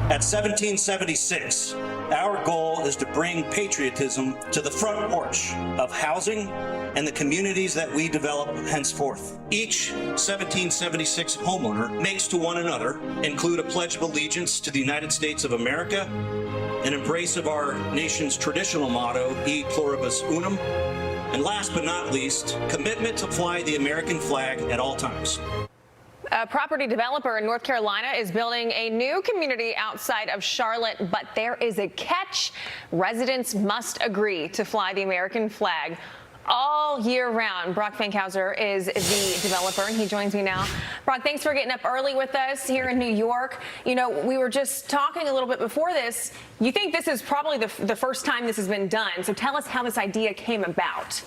At 1776, our goal is to bring patriotism to the front porch of housing and the communities that we develop henceforth. Each 1776 homeowner makes to one another include a pledge of allegiance to the United States of America, an embrace of our nation's traditional motto, E Pluribus Unum, and last but not least, commitment to fly the American flag at all times. A property developer in North Carolina is building a new community outside of Charlotte, but there is a catch. Residents must agree to fly the American flag all year round. Brock Fankhauser is the developer, and he joins me now. Brock, thanks for getting up early with us here in New York. You know, we were just talking a little bit before this. You think this is probably the first time this has been done. So tell us how this idea came about.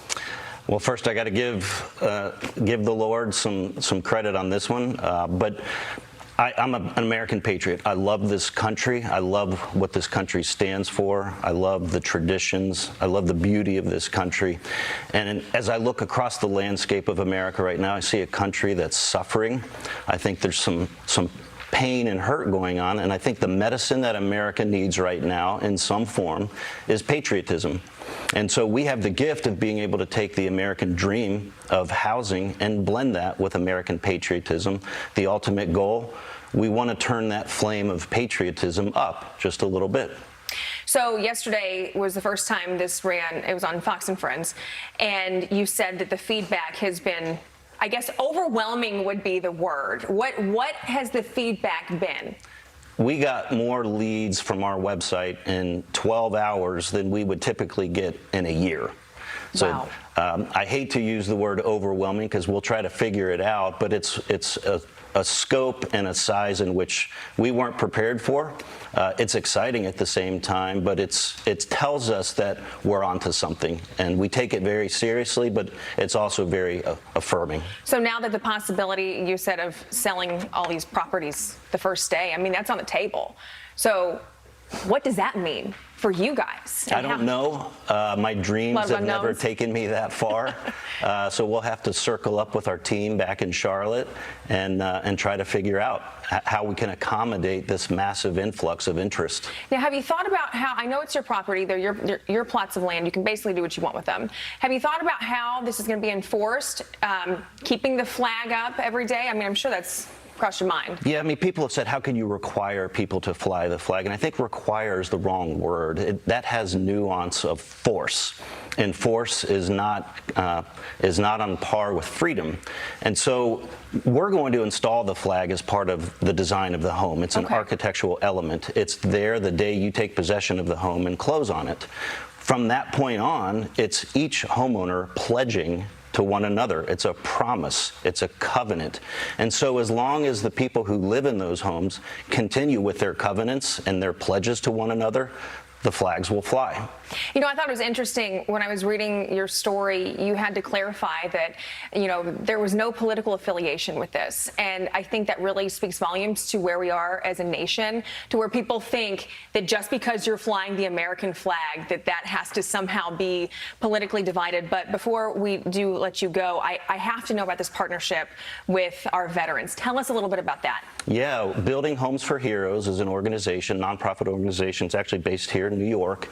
Well, first I got to give the Lord some credit on this one, but I'm an American patriot. I love this country. I love what this country stands for. I love the traditions. I love the beauty of this country. And as I look across the landscape of America right now, I see a country that's suffering. I think there's some pain and hurt going on, and I think the medicine that America needs right now in some form is patriotism. And so we have the gift of being able to take the American dream of housing and blend that with American patriotism. The ultimate goal, we want to turn that flame of patriotism up just a little bit. So yesterday was the first time this ran. It was on Fox and Friends, and you said that the feedback has been, I guess, overwhelming would be the word. What has the feedback been? We got more leads from our website in 12 hours than we would typically get in a year. So wow. I hate to use the word overwhelming because we'll try to figure it out, but it's a scope and a size in which we weren't prepared for. It's exciting at the same time, but it tells us that we're onto something, and we take it very seriously, but it's also very affirming. So now that the possibility, you said, of selling all these properties the first day, I mean, that's on the table. So what does that mean for you guys? I don't know. My dreams have never taken me that far. So we'll have to circle up with our team back in Charlotte and try to figure out how we can accommodate this massive influx of interest. Now, have you thought about how, I know it's your property, they're your plots of land, you can basically do what you want with them. Have you thought about how this is going to be enforced, keeping the flag up every day? I mean, I'm sure that's crossed your mind. Yeah, I mean, people have said, how can you require people to fly the flag? And I think require is the wrong word. That has nuance of force, and force is not on par with freedom. And so we're going to install the flag as part of the design of the home. It's an architectural element. It's there the day you take possession of the home and close on it. From that point on, it's each homeowner pledging to one another. It's a promise. It's a covenant. And so as long as the people who live in those homes continue with their covenants and their pledges to one another, the flags will fly. You know, I thought it was interesting when I was reading your story, you had to clarify that, you know, there was no political affiliation with this. And I think that really speaks volumes to where we are as a nation, to where people think that just because you're flying the American flag, that has to somehow be politically divided. But before we do let you go, I have to know about this partnership with our veterans. Tell us a little bit about that. Yeah, Building Homes for Heroes is an organization, nonprofit organization. It's actually based here in New York.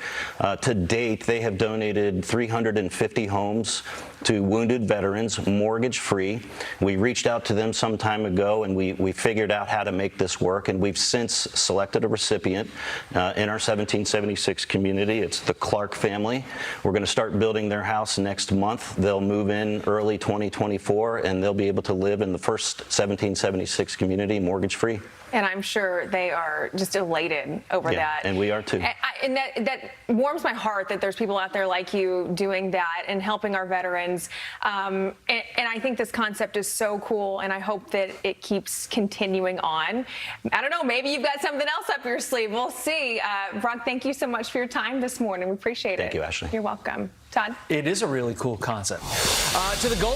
To date, they have donated 350 homes to wounded veterans, mortgage-free. We reached out to them some time ago, and we figured out how to make this work, and we've since selected a recipient in our 1776 community. It's the Clark family. We're going to start building their house next month. They'll move in early 2024, and they'll be able to live in the first 1776 community mortgage-free. And I'm sure they are just elated over that. And we are too. And that warms my heart that there's people out there like you doing that and helping our veterans. And I think this concept is so cool, and I hope that it keeps continuing on. I don't know, maybe you've got something else up your sleeve. We'll see. Brock, thank you so much for your time this morning. We appreciate it. Thank you, Ashley. You're welcome. Todd? It is a really cool concept. To the goal.